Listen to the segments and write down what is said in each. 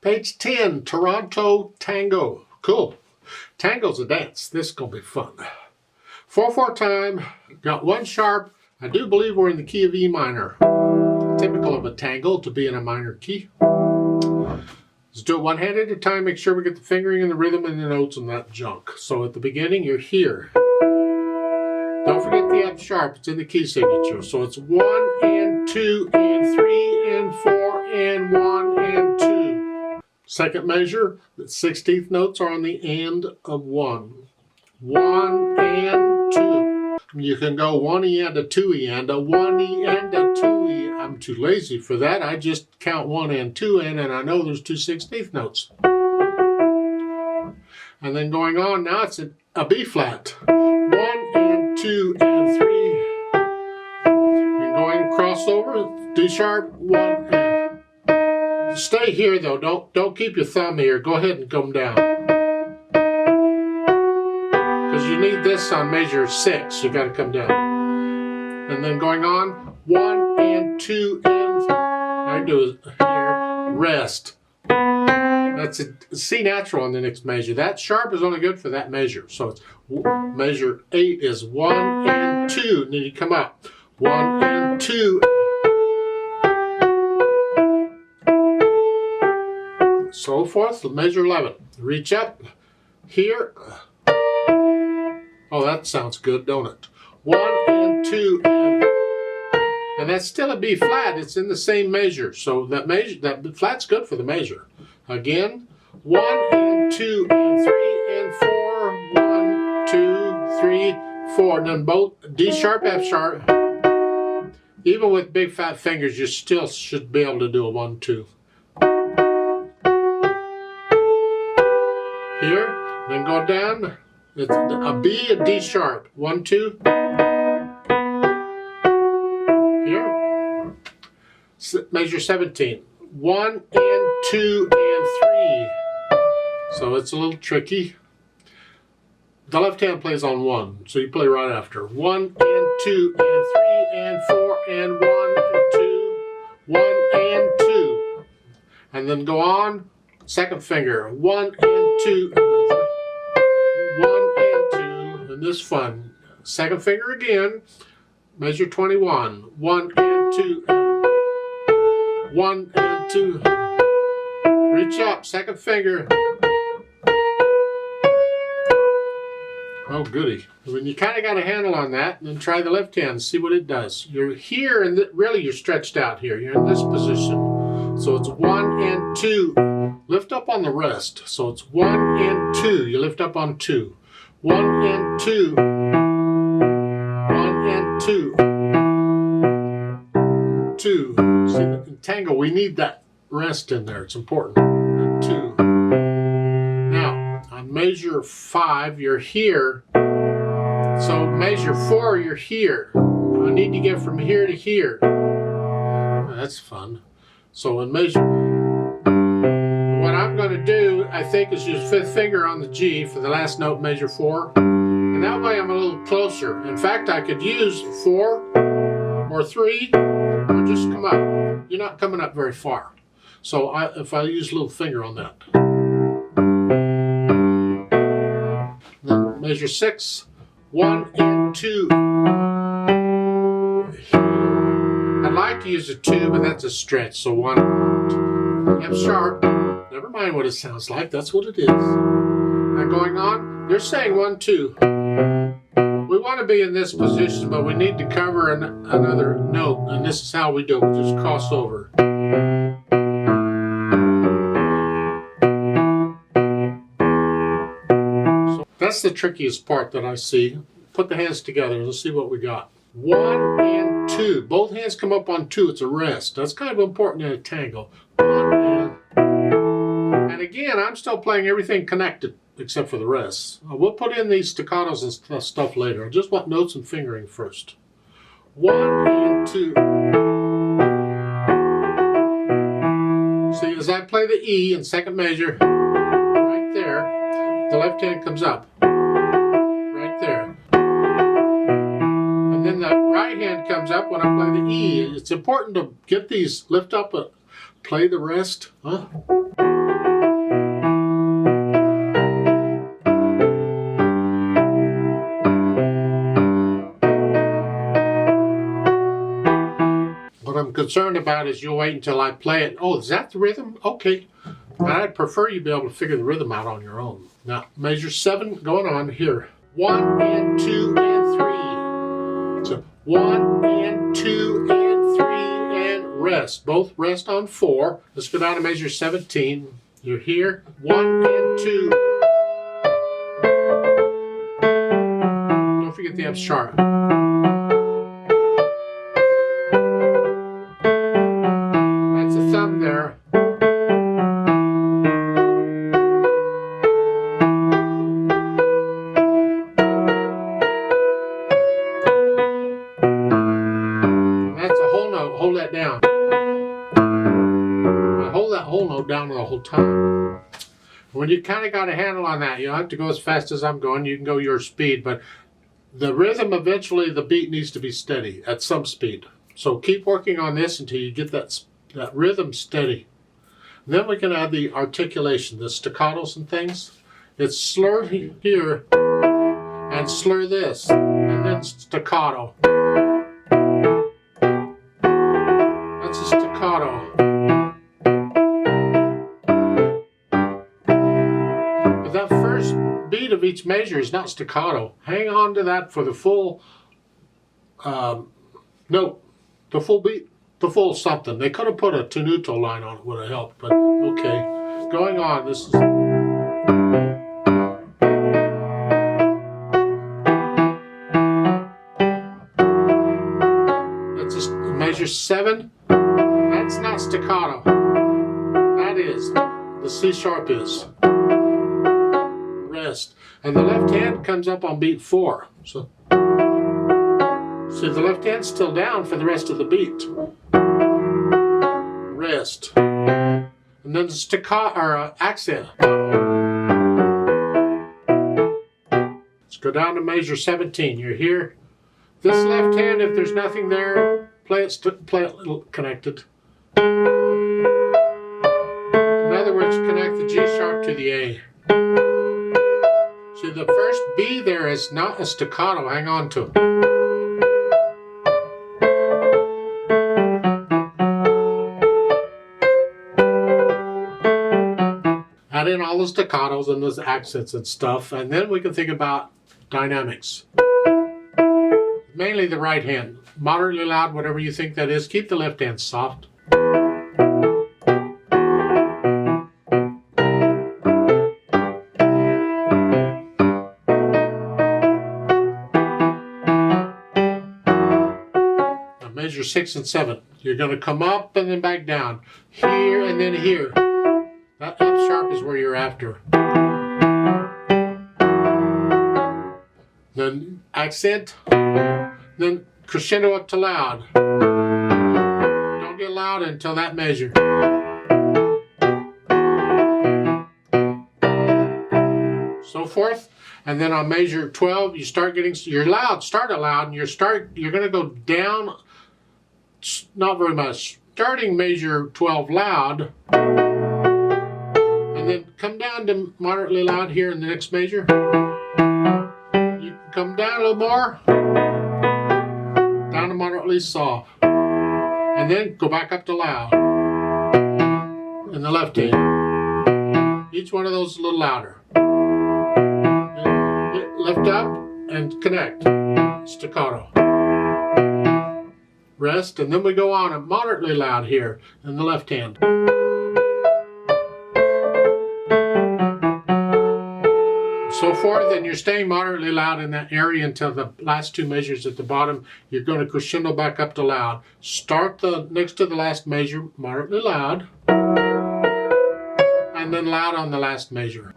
Page 10, Toronto Tango. Cool. Tango's a dance. This is going to be fun. 4/4 time. Got one sharp. I do believe we're in the key of E minor. Typical of a tango to be in a minor key. Let's do it one hand at a time. Make sure we get the fingering and the rhythm and the notes and that junk. So at the beginning, you're here. Don't forget the F sharp. It's in the key signature. So it's 1 and 2 and 3 and 4 and 1 and 2. Second measure, the 16th notes are on the and of 1. 1 and 2. You can go 1 and a 2 and a 1 and a 2 e. I'm too lazy for that. I just count 1 and 2 and I know there's two 16th notes. And then going on, now it's a B flat. 1 and 2 and 3. And going crossover, D sharp, 1 and. Stay here though. Don't keep your thumb here. Go ahead and come down. Because you need this on measure 6. You got to come down. And then going on, 1 and 2 and 3. I do here, rest. That's a C natural on the next measure. That sharp is only good for that measure. So it's measure 8 is 1 and 2. And then you come up. 1 and 2. So forth. Measure 11. Reach up. Here. Oh, that sounds good, don't it? 1 and 2 and that's still a B flat. It's in the same measure. So that flat's good for the measure. Again, 1 and 2 and 3 and 4. 1, 2, 3, 4. And then both D sharp, F sharp. Even with big fat fingers, you still should be able to do a 1, 2. Here, then go down. It's a B, a D sharp. 1, 2. Here. Measure 17. 1 and 2 and 3. So it's a little tricky. The left hand plays on 1, so you play right after. 1 and 2 and 3 and 4 and 1 and 2. 1 and 2. And then go on. Second finger. 1 and 2 and 3. 1 and 2. And this fun. Second finger again. Measure 21. 1 and 2 and 1 and 2. Reach up. Second finger. Oh, goody. When you kind of got a handle on that, then try the left hand and see what it does. You're here, and really you're stretched out here. You're in this position. So it's 1 and 2. Lift up on the rest. So it's 1 and 2. You lift up on 2. 1 and 2. 1 and 2. 2. See, in tango, we need that rest in there. It's important. And 2. Now, on measure 5, you're here. So measure 4, you're here. I need to get from here to here. That's fun. So in measure, what I'm going to do, I think, is use 5th finger on the G for the last note, measure 4. And that way I'm a little closer. In fact, I could use 4 or 3 or just come up. You're not coming up very far. So if I use a little finger on that. Then measure 6, 1 and 2. I'd like to use a 2, but that's a stretch. So 1, F sharp. Never mind what it sounds like. That's what it is. And going on, they're saying 1, 2. We want to be in this position, but we need to cover another note. And this is how we do it. We just cross over. So that's the trickiest part that I see. Put the hands together. Let's see what we got. 1 and 2. Both hands come up on 2. It's a rest. That's kind of important in a tango. 1 and again, I'm still playing everything connected except for the rest. We'll put in these staccatos and stuff later. I just want notes and fingering first. 1 and 2. See, as I play the E in second measure, right there, the left hand comes up. Right there. And then the right hand comes up when I play the E. It's important to get these, lift up, play the rest. Huh? concerned about is you'll wait until I play it. Oh, is that the rhythm? Okay. I'd prefer you be able to figure the rhythm out on your own. Now, measure 7 going on here. 1 and 2 and 3. So 1 and 2 and 3 and rest. Both rest on 4. Let's go down to measure 17. You're here. 1 and 2. Don't forget the F sharp. That's a thumb there. That's a whole note. Hold that down. I hold that whole note down the whole time. When you kind of got a handle on that, you don't have to go as fast as I'm going. You can go your speed, but the rhythm, eventually the beat needs to be steady at some speed. So keep working on this until you get that rhythm steady. And then we can add the articulation, the staccatos and things. It's slur here and slur this, and then staccato. That's a staccato. But that first beat of each measure is not staccato. Hang on to that for the full note, the full beat, the full something. They could have put a tenuto line on it, would have helped, but okay. Going on, this is... That's just measure 7. That's not staccato. That is. The C sharp is. Rest. And the left hand comes up on beat 4. So see, the left hand's still down for the rest of the beat. Rest. And then the staccato or accent. Let's go down to measure 17. You're here. This left hand, if there's nothing there, play it connected. In other words, connect the G sharp to the A. See, the first B there is not a staccato. Hang on to it. Add in all the staccatos and those accents and stuff, and then we can think about dynamics. Mainly the right hand. Moderately loud, whatever you think that is. Keep the left hand soft. Now measure 6 and 7. You're going to come up and then back down. Here and then here. That F sharp is where you're after. Then accent. Then crescendo up to loud. Don't get loud until that measure. So forth. And then on measure 12, you start getting your loud. Start it loud, and you're going to go down. Not very much. Starting measure 12 loud. And then come down to moderately loud here in the next measure. You can come down a little more. Down to moderately soft. And then go back up to loud. And the left hand. Each one of those a little louder. Lift up and connect. Staccato. Rest, and then we go on and moderately loud here in the left hand. So forth, and you're staying moderately loud in that area until the last 2 measures at the bottom. You're going to crescendo back up to loud. Start the next to the last measure moderately loud, and then loud on the last measure.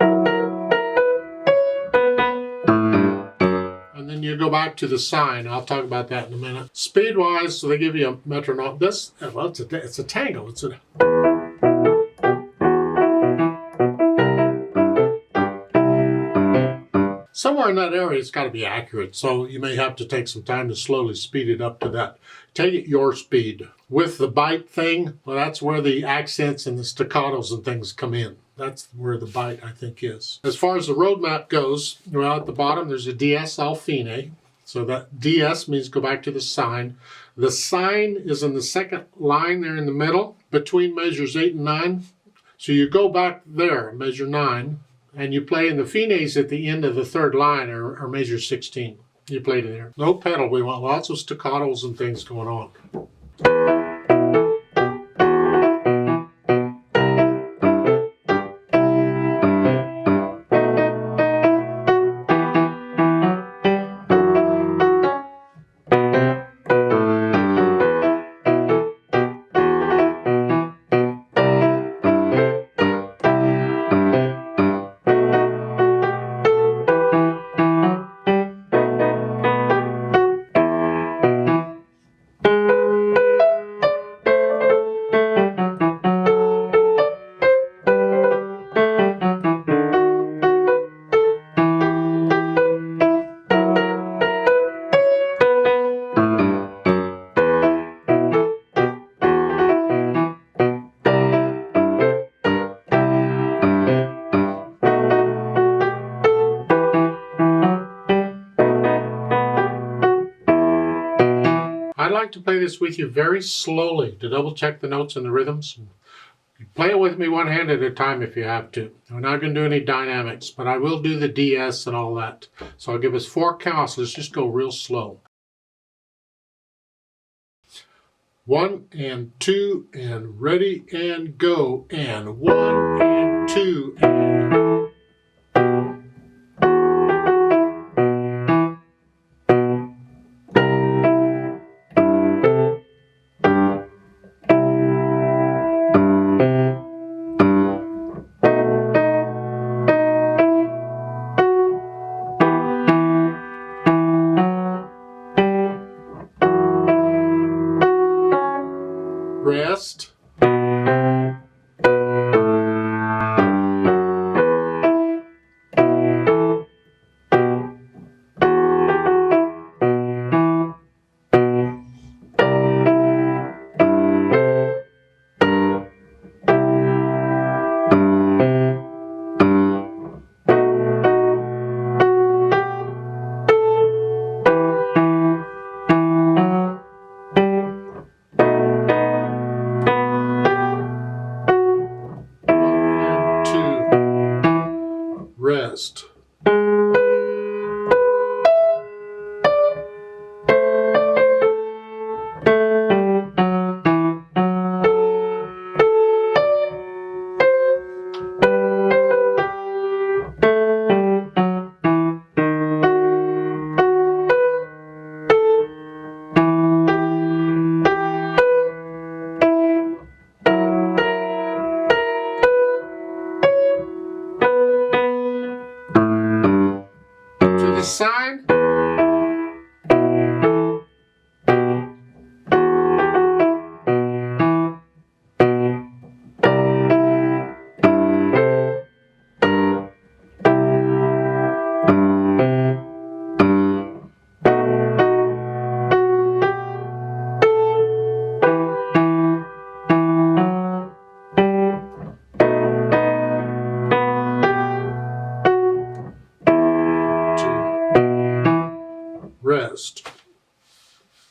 And then you go back to the sign. I'll talk about that in a minute. Speed-wise, so they give you a metronome. This, well, it's a tango. It's a... Somewhere in that area, it's got to be accurate, so you may have to take some time to slowly speed it up to that. Take it your speed. With the bite thing, well, that's where the accents and the staccatos and things come in. That's where the bite, I think, is. As far as the roadmap goes, well, at the bottom, there's a DS al fine. So that DS means go back to the sign. The sign is in the second line there in the middle between measures 8 and 9. So you go back there, measure 9, and you play in the finés at the end of the third line or measure 16. You played it there. No pedal. We want lots of staccatos and things going on. I'd like to play this with you very slowly to double check the notes and the rhythms. Play it with me one hand at a time if you have to. We're not going to do any dynamics, but I will do the DS and all that. So I'll give us 4 counts. Let's just go real slow. 1 and 2 and ready and go. And 1 and 2 and... Rest. Rest. To the sign,